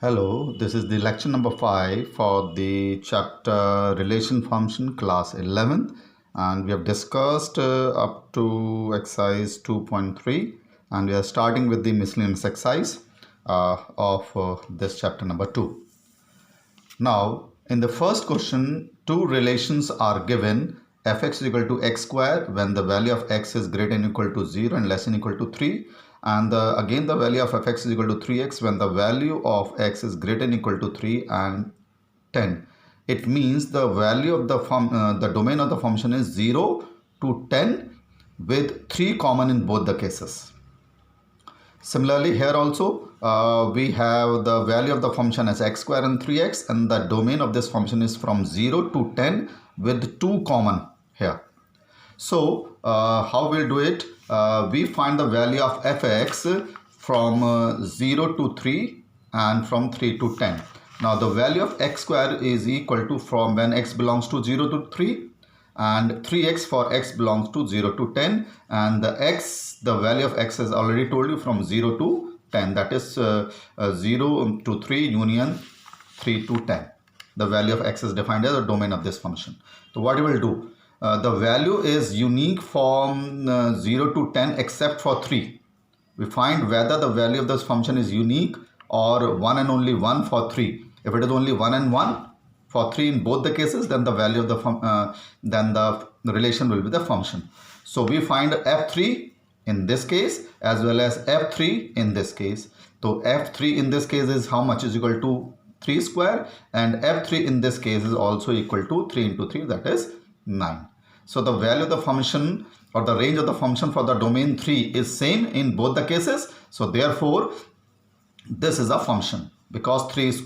Hello, this is the lecture number 5 for the chapter relation function class 11, and we have discussed up to exercise 2.3, and we are starting with the miscellaneous exercise of this chapter number 2. Now, in the first question, two relations are given. Fx is equal to x square when the value of x is greater than or equal to 0 and less than or equal to 3. And again the value of fx is equal to 3x when the value of x is greater than or equal to 3 and 10. It means the value of the domain of the function is 0 to 10 with 3 common in both the cases. Similarly, here also we have the value of the function as x square and 3x, and the domain of this function is from 0 to 10 with 2 common here. So how we'll do it? We find the value of fx from 0 to 3 and from 3 to 10. Now the value of x square is equal to from when x belongs to 0 to 3 and 3x for x belongs to 0 to 10, and the value of x is already told you from 0 to 10, that is 0 to 3 union 3 to 10. The value of x is defined as the domain of this function. So what you will do? The value is unique from 0 to 10 except for 3. We find whether the value of this function is unique or 1 and only 1 for 3. If it is only 1 and 1 for 3 in both the cases, then the value of the relation will be the function. So we find f3 in this case as well as f3 in this case. So f3 in this case is how much is equal to 3 square, and f3 in this case is also equal to 3 into 3, that is 9. So the value of the function or the range of the function for the domain 3 is same in both the cases. So therefore this is a function because 3 is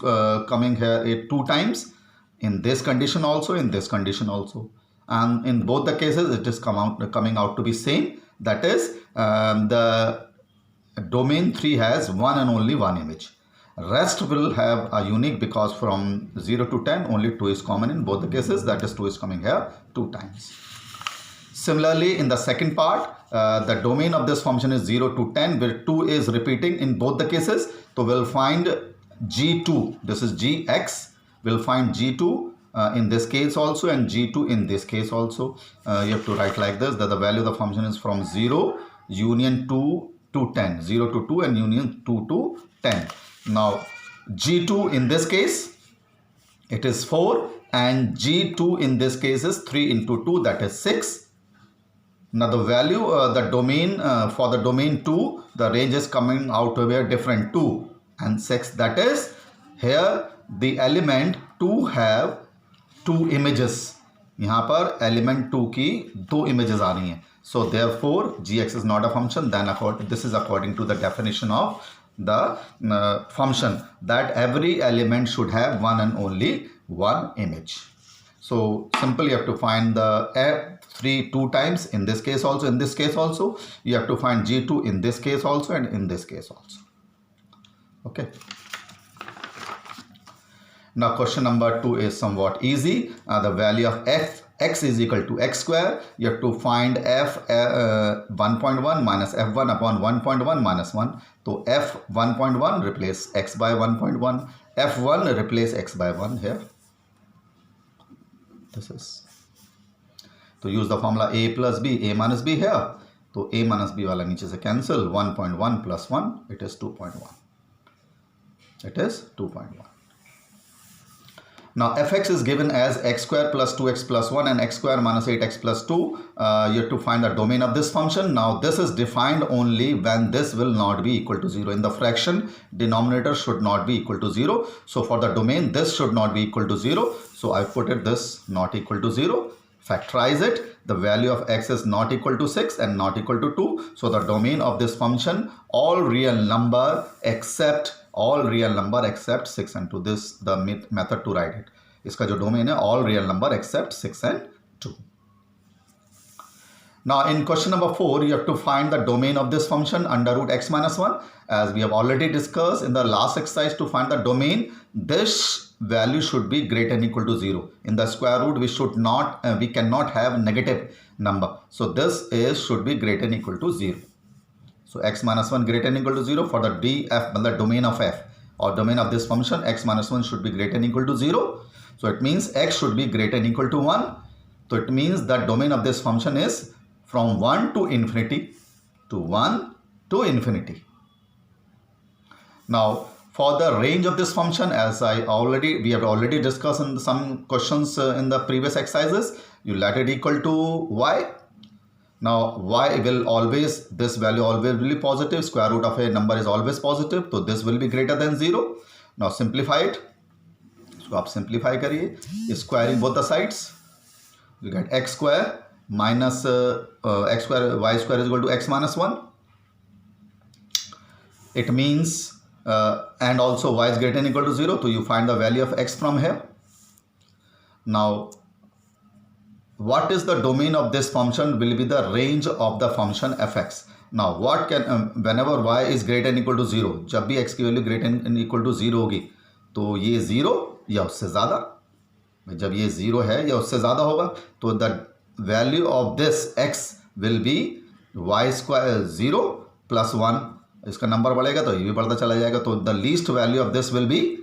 coming here 2 times in this condition also, in this condition also, and in both the cases it is coming out to be same. That is the domain 3 has one and only one image. Rest will have a unique because from 0 to 10 only 2 is common in both the cases, that is 2 is coming here 2 times. Similarly, in the second part, the domain of this function is 0 to 10 where 2 is repeating in both the cases. So we'll find g2, this is gx, we'll find g2 in this case also and g2 in this case also. You have to write like this, that the value of the function is from 0 union 2 to 10, 0 to 2 and union 2 to 10. Now g2 in this case it is 4 and g2 in this case is 3 into 2, that is 6. Now the value the domain for the domain 2, the range is coming out to be a different 2 and 6, that is here the element 2 have 2 images. यहाँ पर element 2 की 2 images आ रही हैं. So therefore gx is not a function. Then this is according to the definition of the function, that every element should have one and only one image. So simple, you have to find the f3 2 times in this case also, in this case also. You have to find g2 in this case also and in this case also. Okay. Now question number 2 is somewhat easy. The value of fx is equal to x square. You have to find f 1.1 minus f1 upon 1.1 minus 1. So f 1.1 replace x by 1.1. f1 replace x by 1 here. This is. So use the formula a plus b, a minus b here. So a minus b wala niche se cancel. 1.1 plus 1, it is 2.1. It is 2.1. Now fx is given as x square plus 2x plus 1 and x square minus 8x plus 2. You have to find the domain of this function. Now this is defined only when this will not be equal to 0. In the fraction, denominator should not be equal to 0. So for the domain, this should not be equal to 0. So I put it this not equal to 0. Factorize it. The value of x is not equal to 6 and not equal to 2. So the domain of this function, all real number except 6, and to this the method to write it. इसका जो domain है all real number except 6 and 2. Now in question number 4, you have to find the domain of this function under root x minus 1. As we have already discussed in the last exercise, to find the domain, this value should be greater than or equal to 0. In the square root, we cannot have negative number. So this should be greater than or equal to 0. So x minus 1 greater than or equal to 0 for the df, the domain of f. or domain of this function x minus 1 should be greater than equal to 0. So it means x should be greater than equal to 1. So it means that domain of this function is from 1 to infinity to 1 to infinity. Now for the range of this function, as we have already discussed in some questions in the previous exercises, you let it equal to y. Now y will always, this value always will be positive, square root of a number is always positive, so this will be greater than 0. Now simplify it. So आप simplify करिए, squaring both the sides, you get x square minus x square, y square is equal to x minus 1. It means and also y is greater than equal to 0, so you find the value of x from here. Now what is the domain of this function will be the range of the function fx. Now what can whenever y is greater than equal to 0, जब भी x की value greater than equal to 0 होगी तो ये 0 या उससे ज़्यादा, जब ये 0 है या उससे ज़्यादा होगा तो the value of this x will be y square 0 plus 1. इसका नंबर बढ़ेगा तो ये भी बढ़ता चला जाएगा, तो the least value of this will be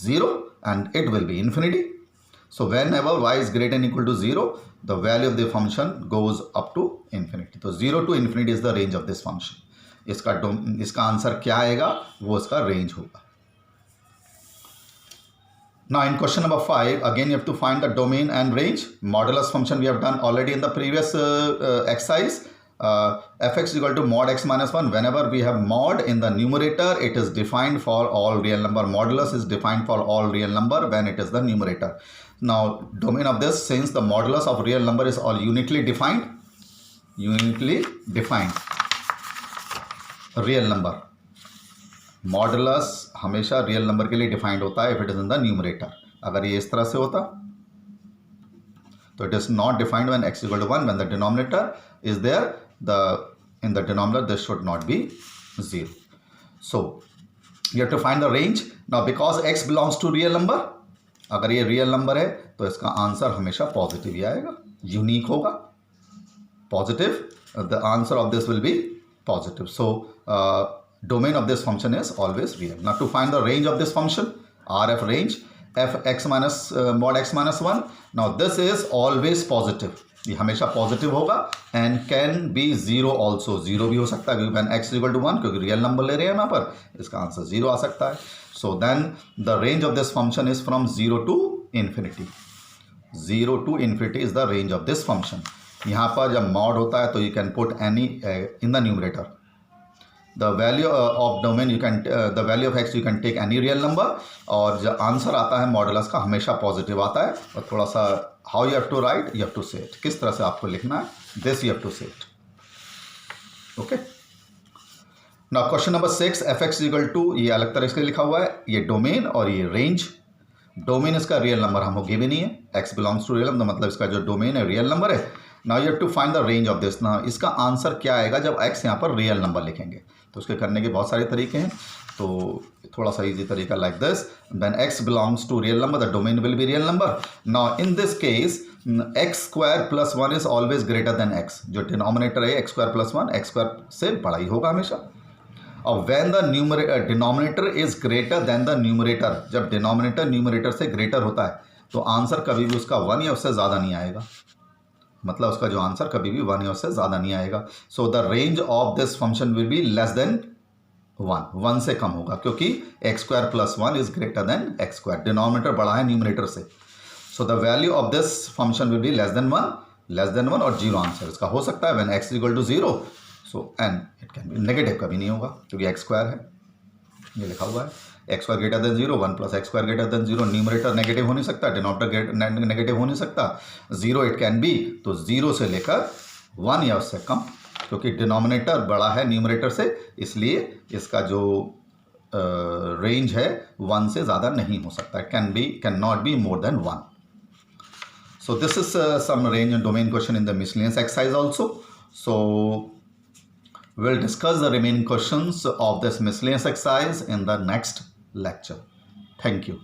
0 and it will be infinity. So whenever y is greater than equal to 0, the value of the function goes up to infinity. तो 0 to infinity is the range of this function. इसका answer क्या आएगा, वो इसका range होगा. Now in question number 5, again you have to find the domain and range. Modulus function we have done already in the previous exercise. Fx is equal to mod x minus 1. Whenever we have mod in the numerator, it is defined for all real number. Modulus is defined for all real number when it is the numerator. Now domain of this, since the modulus of real number is all uniquely defined real number, modulus हमेशा real number के लिए defined होता है if it is in the numerator. अगर ये इस तरह से होता तो it is not defined when x is equal to 1. When the denominator is there, in the denominator this should not be 0. So you have to find the range. Now because x belongs to real number, अगर ये real number है तो इसका answer हमेशा positive ही आएगा, unique होगा, positive. The answer of this will be positive. So domain of this function is always real. Now to find the range of this function, RF range, fx minus mod x minus 1. Now this is always positive, ये हमेशा positive होगा and can be 0 also. 0 भी हो सकता है क्योंकि when x is equal to 1, क्योंकि real number ले रहे हैं यहाँ पर, इसका आंसर 0 आ सकता है. So then the range of this function is from 0 to infinity. 0 to infinity is the range of this function. यहाँ पर जब mod होता है तो you can put any in the numerator. The value of domain you can the value of x you can take any real number, और जो answer आता है मॉडुलस का हमेशा पॉजिटिव आता है. और थोड़ा सा how you have to write, you have to say it, किस तरह से आपको लिखना है, this you have to say it. Okay. Now question number 6, fx is equal to, ये अलग तरह से लिखा हुआ है, ये डोमेन और ये रेंज. डोमेन इसका रियल नंबर हमको गिवन नहीं है, x belongs to real number, मतलब इसका जो डोमेन है रियल नंबर है. Now you have to find the range of this. Now इसका आंसर क्या आएगा जब x यहाँ पर रियल नंबर लिखेंगे, तो उसके करने के बहुत सारे तरीके हैं. तो थोड़ा सा इजी तरीका like this. When x belongs to real number, the domain will be real number. Now in this case x square plus 1 is always greater than x. जो डिनोमिनेटर है x square plus 1 x square से बड़ा ही होगा हमेशा. और when the denominator is greater than the numerator, जब denominator numerator से greater होता है तो आंसर कभी भी उसका 1 या उससे ज़्यादा नहीं आएगा, मतलब उसका जो आंसर कभी भी 1 या उससे ज़्यादा नहीं आएगा. So the range of this function will be less than 1 से कम होगा, क्योंकि x square plus 1 is greater than x square. Denominator बड़ा है न्यूमरेटर से, so the value of this function will be less than 1 और 0 आंसर इसका हो सकता है. When x is equal to 0, so and it can be negative, कभी नहीं होगा क्योंकि एक्स स्क्वायर है, ये लिखा हुआ है. X square greater than 0, 1 plus x square greater than 0. Numerator negative हो नहीं सकता, डिनोमिनेटर नेगेटिव हो नहीं सकता. 0 इट कैन बी, तो 0 से लेकर 1 या उससे कम, क्योंकि डिनोमिनेटर बड़ा है न्यूमरेटर से, इसलिए इसका जो रेंज है 1 से ज़्यादा नहीं हो सकता. Can not be more than 1. So this is some range and domain question in the miscellaneous exercise also. सो we'll discuss the remaining questions of this miscellaneous exercise in the next lecture. Thank you.